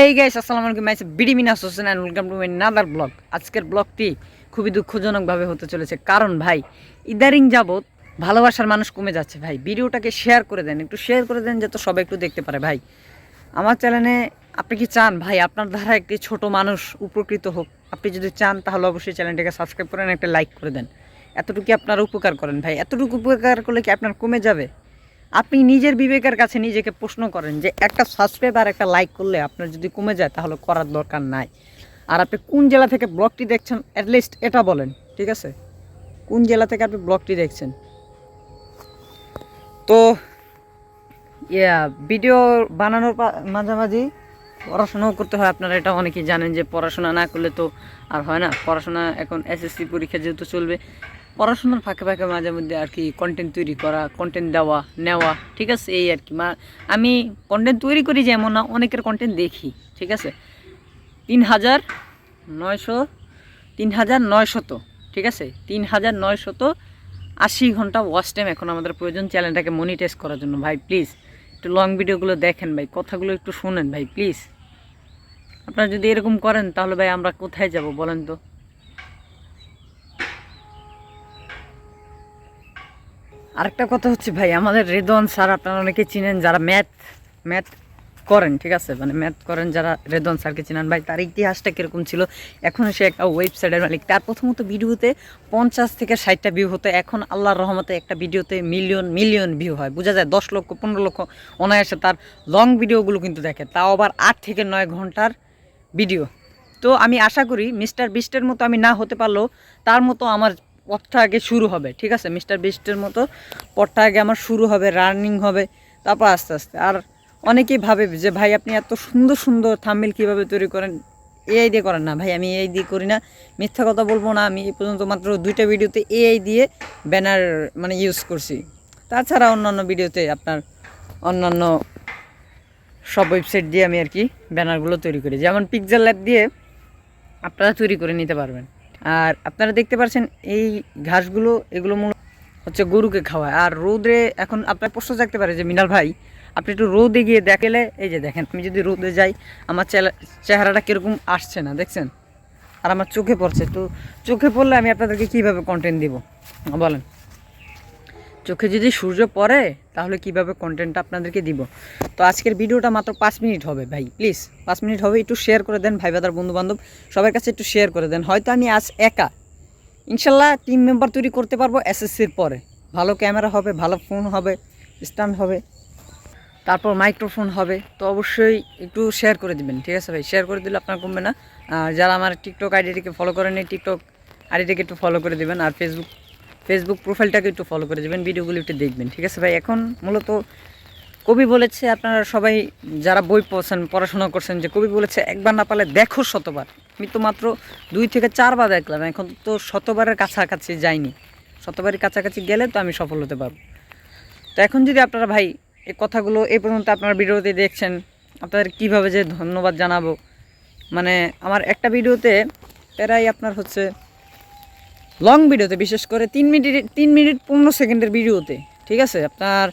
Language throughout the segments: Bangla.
এই গাইস আসসালামু আলাইকুম মাইস বিডি Minas Hossain and welcome to my another blog. আজকের ব্লগটি খুবই দুঃখজনকভাবে হতে চলেছে, কারণ ভাই ইদারিং যাবত ভালোবাসার মানুষ কমে যাচ্ছে। ভাই ভিডিওটাকে শেয়ার করে দেন, একটু শেয়ার করে দেন যাতে সবাই একটু দেখতে পারে। ভাই আমার চ্যানেলে আপনি কি চান ভাই আপনার দ্বারা একটি ছোট মানুষ উপকৃত হোক? আপনি যদি চান তাহলে অবশ্যই চ্যানেলটাকে সাবস্ক্রাইব করেন, একটা লাইক করে দেন। এতটুকু আপনার উপকার করেন ভাই, এতটুকু উপকার করলে কি আপনার কমে যাবে? আপনি নিজের বিবেকের কাছে নিজেকে প্রশ্ন করেন যে একটা সাবস্ক্রাইব আর একটা লাইক করলে আপনার যদি কমে যায় তাহলে করার দরকার নাই। আর আপনি কোন জেলা থেকে ব্লগটি দেখছেন অ্যাটলিস্ট এটা বলেন, ঠিক আছে? কোন জেলা থেকে আপনি ব্লগটি দেখছেন? তো ভিডিও বানানোর মাঝামাঝি পড়াশোনাও করতে হয়। আপনারা এটা অনেকেই জানেন যে পড়াশোনা না করলে তো আর হয় না। পড়াশোনা এখন এসএসসি পরীক্ষা যেহেতু চলবে, পড়াশোনার ফাঁকে ফাঁকে মাঝে মধ্যে আর কি কন্টেন্ট তৈরি করা, কন্টেন্ট দেওয়া নেওয়া, ঠিক আছে? এই আর কি। আমি কন্টেন্ট তৈরি করি যে এমন না, অনেকের কন্টেন্ট দেখি, ঠিক আছে? ৩,৯০০ ঠিক আছে, ৩,৯৮০ ঘন্টা ওয়াচ টাইম এখন আমাদের প্রয়োজন চ্যানেলটাকে মনিটাইজ করার জন্য। ভাই প্লিজ একটু লং ভিডিওগুলো দেখেন ভাই, কথাগুলো একটু শোনেন ভাই প্লিজ। আপনারা যদি এরকম করেন তাহলে ভাই আমরা কোথায় যাব বলেন তো? আরেকটা কথা হচ্ছে ভাই, আমাদের রেদওয়ান স্যার আপনারা অনেকে চিনেন, যারা ম্যাথ করেন, ঠিক আছে? মানে ম্যাথ করেন যারা, রেদওয়ান স্যারকে চিনেন। ভাই তার ইতিহাসটা কীরকম ছিল? এখন সে একটা ওয়েবসাইটের মালিক। তার প্রথমত ভিডিওতে 50 থেকে 60টা ভিউ হতো, এখন আল্লাহর রহমতে একটা ভিডিওতে মিলিয়ন ভিউ হয়। বোঝা যায় 10 লক্ষ 15 লক্ষ অনায়াসে তার লং ভিডিওগুলো কিন্তু দেখে, তাও আবার 8 থেকে 9 ঘন্টার ভিডিও। তো আমি আশা করি মিস্টার বিস্টের মতো আমি না হতে পারলেও তার মতো আমার পথটা আগে শুরু হবে, ঠিক আছে? মিস্টার বিস্টের মতো পথটা আগে আমার শুরু হবে, রানিং হবে, তারপর আস্তে আস্তে। আর অনেকেই ভাবে যে ভাই আপনি এত সুন্দর সুন্দর থাম্বনেল কীভাবে তৈরি করেন? এআই দিয়ে করেন না ভাই, আমি এআই দিয়ে করি না। মিথ্যা কথা বলবো না, আমি এই পর্যন্ত মাত্র 2টা ভিডিওতে এআই দিয়ে ব্যানার মানে ইউজ করছি। তাছাড়া অন্যান্য ভিডিওতে আপনার অন্যান্য সব ওয়েবসাইট দিয়ে আমি আর কি ব্যানারগুলো তৈরি করি, যেমন পিক্সেল ল্যাব দিয়ে আপনারা তৈরি করে নিতে পারবেন। আর আপনারা দেখতে পাচ্ছেন এই ঘাসগুলো, এগুলো মূলত হচ্ছে গরুকে খাওয়ায়। আর রোদে এখন আপনার প্রশ্ন থাকতে পারে যে মিনাল ভাই আপনি একটু রোদে গিয়ে দেখলে, এই যে দেখেন আমি যদি রোদে যাই আমার চেহারাটা কীরকম আসছে না দেখছেন? আর আমার চোখে পড়ছে। তো চোখে পড়লে আমি আপনাদেরকে কীভাবে কন্টেন্ট দিব বলেন? চোখে যদি সূর্য পড়ে তাহলে কিভাবে কন্টেন্টটা আপনাদেরকে দিব? তো আজকের ভিডিওটা মাত্র 5 মিনিট হবে ভাই, প্লিজ 5 মিনিট হবে। একটু শেয়ার করে দেন ভাই, বাদার বন্ধু বান্ধব সবার কাছে একটু শেয়ার করে দেন। হয়তো আমি আজ একা, ইনশাল্লাহ টিম মেম্বার তৈরি করতে পারবো এসএসসির পরে। ভালো ক্যামেরা হবে, ভালো ফোন হবে, স্ট্যান্ড হবে, তারপর মাইক্রোফোন হবে। তো অবশ্যই একটু শেয়ার করে দিবেন, ঠিক আছে ভাই? শেয়ার করে দিলে আপনার কমবে না। আর যারা আমার টিকটক আইডিটিকে ফলো করেনি, টিকটক আইডিটিকে একটু ফলো করে দেবেন। আর ফেসবুক প্রোফাইলটাকে একটু ফলো করে দেবেন, ভিডিওগুলো একটু দেখবেন, ঠিক আছে ভাই? এখন মূলত কবি বলেছে, আপনারা সবাই যারা বই পড়ছেন, পড়াশোনা করছেন, যে কবি বলেছে একবার না পারলে দেখো শতবার। আমি তো মাত্র 2 থেকে 4 বার দেখলাম, এখন তো শতবারের কাছাকাছি যাইনি। শতবারের কাছাকাছি গেলে তো আমি সফল হতে পারবো। তো এখন যদি আপনারা ভাই এই কথাগুলো এই পর্যন্ত আপনারা ভিডিওতে দেখছেন, আপনাদের কীভাবে যে ধন্যবাদ জানাবো। মানে আমার একটা ভিডিওতে প্রায় আপনার হচ্ছে লং ভিডিওতে, বিশেষ করে 3 মিনিট 15 সেকেন্ডের ভিডিওতে, ঠিক আছে, আপনার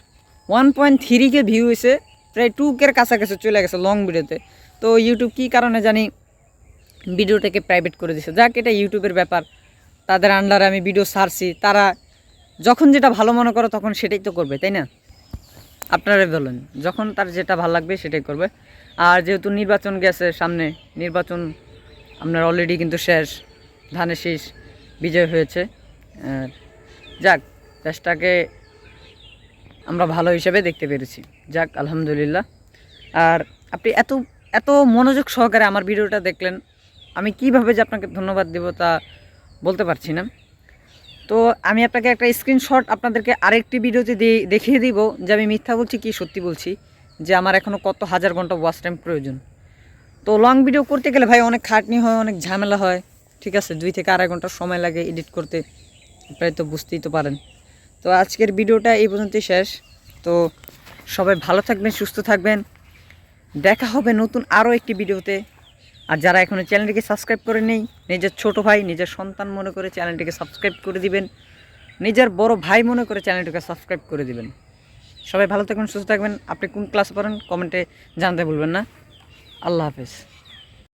1.3K ভিউ হয়েছে, প্রায় 2K কাছাকাছি চলে গেছে লং ভিডিওতে। তো ইউটিউব কী কারণে জানি ভিডিওটাকে প্রাইভেট করে দিয়েছে। যাক, এটা ইউটিউবের ব্যাপার, তাদের আন্ডারে আমি ভিডিও ছাড়ছি, তারা যখন যেটা ভালো মনে করে তখন সেটাই তো করবে, তাই না? আপনারা বলেন, যখন তার যেটা ভালো লাগবে সেটাই করবে। আর যেহেতু নির্বাচন গেছে সামনে, নির্বাচন আপনার অলরেডি কিন্তু শেষ, ধানের শীষ বিজয় হয়েছে। আর যাক, দেশটাকে আমরা ভালো হিসেবে দেখতে পেরেছি, যাক আলহামদুলিল্লাহ। আর আপনি এত এত মনোযোগ সহকারে আমার ভিডিওটা দেখলেন, আমি কিভাবে যে আপনাকে ধন্যবাদ দেব তা বলতে পারছি না। তো আমি আপনাকে একটা স্ক্রিনশট আপনাদেরকে আরেকটি ভিডিওতে দেখিয়ে দিব যে আমি মিথ্যা বলছি কি সত্যি বলছি, যে আমার এখনও কত হাজার ঘন্টা ওয়াচ টাইম প্রয়োজন। তো লং ভিডিও করতে গেলে ভাই অনেক খাটনি হয়, অনেক ঝামেলা হয়, ঠিক আছে? 2 থেকে 2.5 ঘন্টা সময় লাগে এডিট করতে, প্রায় তো বুঝতেই তো পারেন। তো আজকের ভিডিওটা এই পর্যন্তই শেষ। তো সবাই ভালো থাকবেন, সুস্থ থাকবেন, দেখা হবে নতুন আরও একটি ভিডিওতে। আর যারা এখনও চ্যানেলটিকে সাবস্ক্রাইব করে নেই, নিজের ছোট ভাই, নিজের সন্তান মনে করে চ্যানেলটিকে সাবস্ক্রাইব করে দিবেন, নিজের বড় ভাই মনে করে চ্যানেলটিকে সাবস্ক্রাইব করে দিবেন। সবাই ভালো থাকবেন, সুস্থ থাকবেন। আপনি কোন ক্লাস পড়েন কমেন্টে জানতে ভুলবেন না। আল্লাহ হাফেজ।